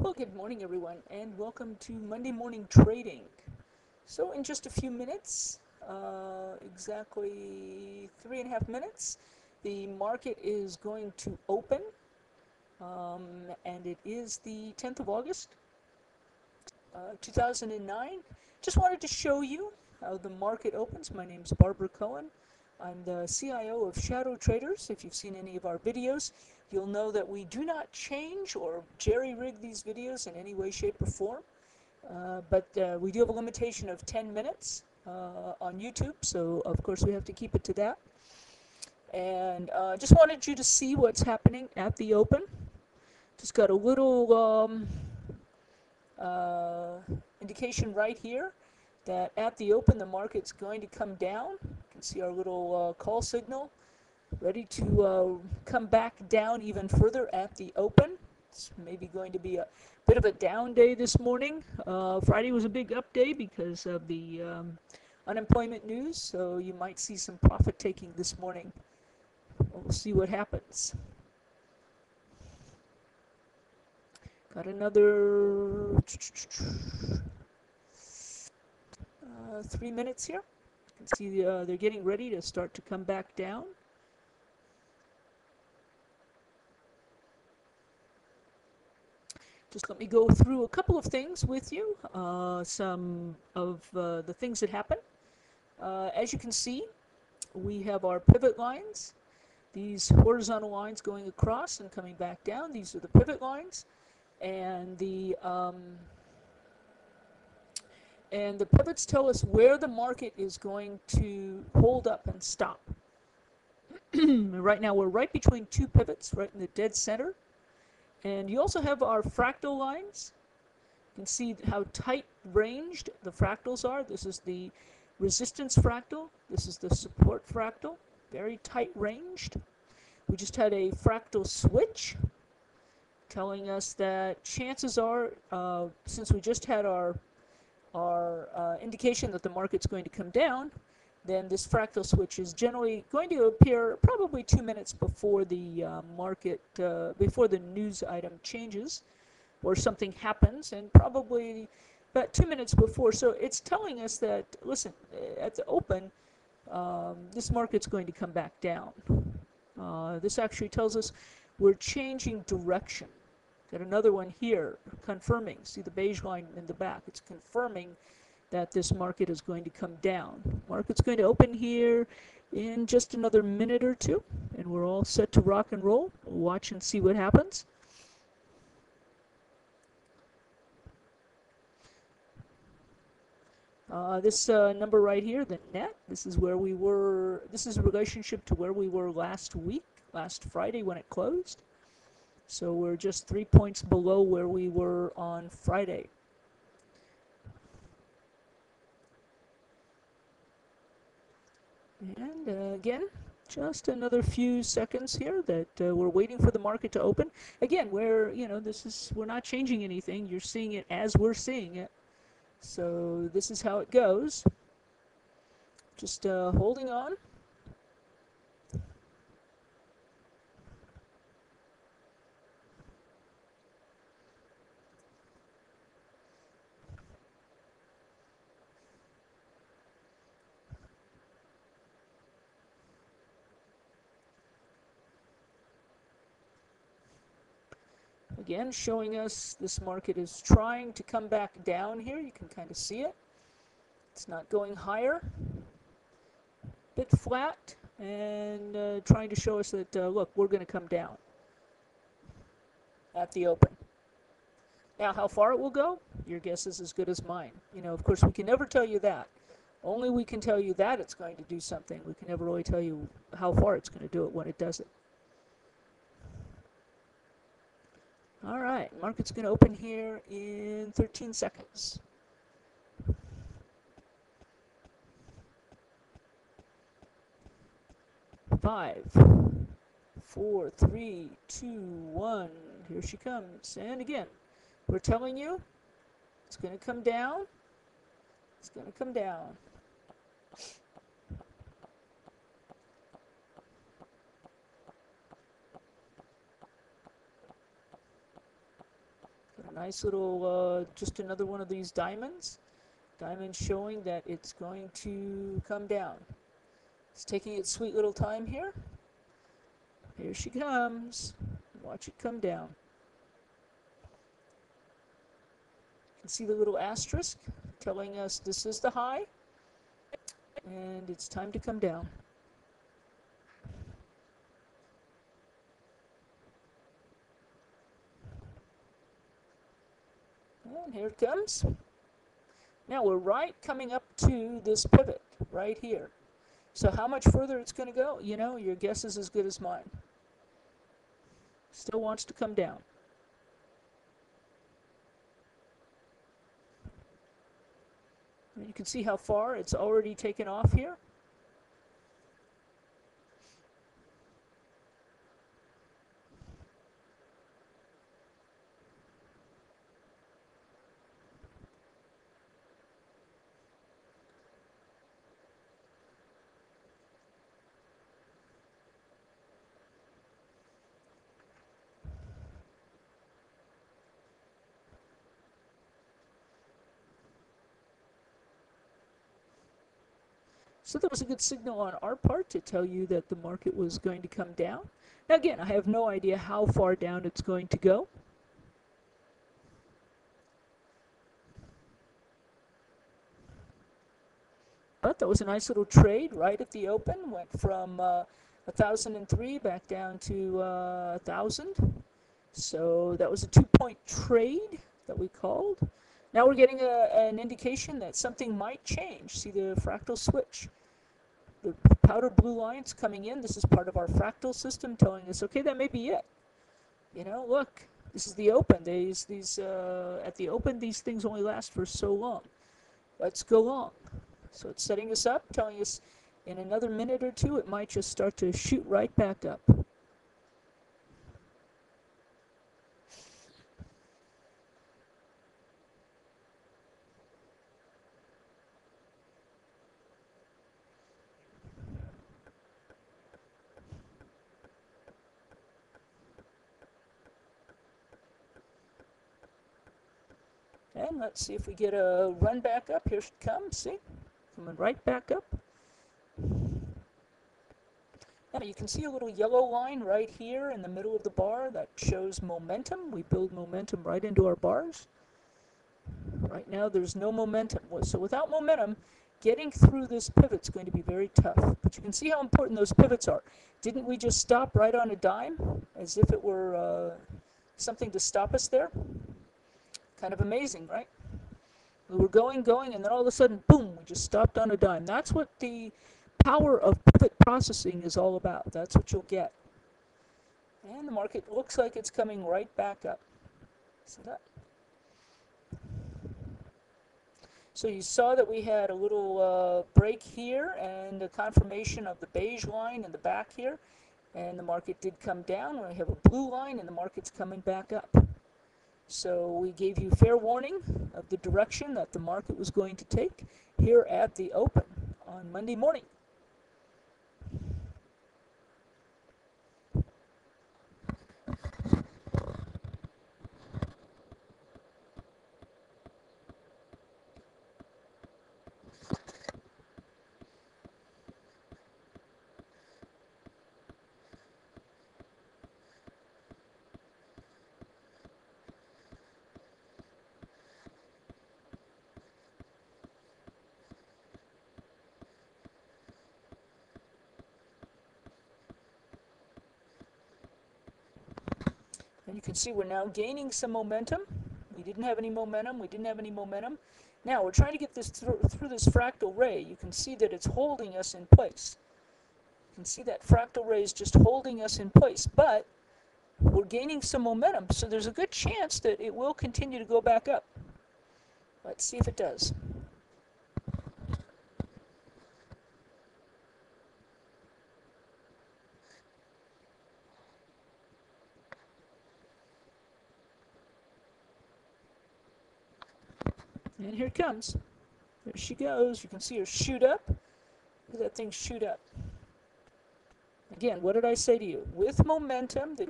Well, good morning, everyone, and welcome to Monday Morning Trading. So, in just a few minutes, exactly 3.5 minutes, the market is going to open, and it is the 10th of August, 2009. Just wanted to show you how the market opens. My name is Barbara Cohen. I'm the CIO of Shadowtraders. If you've seen any of our videos, you'll know that we do not change or jerry-rig these videos in any way, shape, or form. But we do have a limitation of 10 minutes on YouTube, so of course we have to keep it to that. And just wanted you to see what's happening at the open. Just got a little uh, indication right here that at the open the market's going to come down. You can see our little call signal ready to come back down even further at the open. It's maybe going to be a bit of a down day this morning. Friday was a big up day because of the unemployment news, so you might see some profit taking this morning. We'll see what happens. Got another 3 minutes here. You can see they're getting ready to start to come back down. Just let me go through a couple of things with you, some of the things that happen. As you can see, we have our pivot lines. These horizontal lines going across and coming back down. These are the pivot lines. And the pivots tell us where the market is going to hold up and stop. Right now we're right between two pivots, right in the dead center. And you also have our fractal lines. You can see how tight ranged the fractals are. This is the resistance fractal. This is the support fractal. Very tight ranged. We just had a fractal switch telling us that chances are, since we just had our indication that the market's going to come down, then this fractal switch is generally going to appear probably 2 minutes before the before the news item changes or something happens, and probably about 2 minutes before. So it's telling us that, listen, at the open, this market's going to come back down. This actually tells us we're changing direction. Got another one here confirming. See the beige line in the back? It's confirming that this market is going to come down. Market's going to open here in just another minute or two, and we're all set to rock and roll. We'll watch and see what happens. This number right here, the net, this is where we were. This is a relationship to where we were last week, last Friday when it closed. So we're just 3 points below where we were on Friday. And again, just another few seconds here that we're waiting for the market to open. Again, we're not changing anything. You're seeing it as we're seeing it. So this is how it goes. Just holding on. Again, showing us this market is trying to come back down here. You can kind of see it. It's not going higher. Bit flat, and trying to show us that, look, we're going to come down at the open. Now, how far it will go, your guess is as good as mine. Of course, we can never tell you that. Only we can tell you that it's going to do something. We can never really tell you how far it's going to do it when it does it. All right, market's going to open here in 13 seconds. 5, 4, 3, 2, 1. Here she comes. And again, we're telling you it's going to come down. It's going to come down. nice little, just another one of these diamonds. Diamonds showing that it's going to come down. It's taking its sweet little time here. Here she comes. Watch it come down. You can see the little asterisk telling us this is the high, and it's time to come down. And here it comes. Now we're right coming up to this pivot right here. So how much further it's going to go, you know, your guess is as good as mine. Still wants to come down. You can see how far it's already taken off here. So that was a good signal on our part to tell you that the market was going to come down. Now again, I have no idea how far down it's going to go. But that was a nice little trade right at the open. Went from 1,003 back down to 1,000. So that was a 2-point trade that we called. Now we're getting an indication that something might change. See the fractal switch? The powder blue line's coming in. This is part of our fractal system telling us, okay, that may be it. You know, look, this is the open. At the open, these things only last for so long. Let's go long. So it's setting us up, telling us in another minute or two, it might just start to shoot right back up. And let's see if we get a run back up. Here she comes, see? Coming right back up. Now you can see a little yellow line right here in the middle of the bar that shows momentum. We build momentum right into our bars. Right now there's no momentum. So without momentum, getting through this pivot is going to be very tough. But you can see how important those pivots are. Didn't we just stop right on a dime as if it were something to stop us there? Kind of amazing, right? We were going, and then all of a sudden, boom, we just stopped on a dime. That's what the power of pivot processing is all about. That's what you'll get. And the market looks like it's coming right back up. See that? So you saw that we had a little break here and a confirmation of the beige line in the back here. And the market did come down. We have a blue line, and the market's coming back up. So we gave you fair warning of the direction that the market was going to take here at the open on Monday morning. And you can see we're now gaining some momentum. We didn't have any momentum. Now we're trying to get this through this fractal ray. You can see that it's holding us in place. You can see that fractal ray is just holding us in place. But we're gaining some momentum, so there's a good chance that it will continue to go back up. Let's see if it does. And here it comes. There she goes. You can see her shoot up. Look at that thing shoot up. Again, what did I say to you? With momentum, the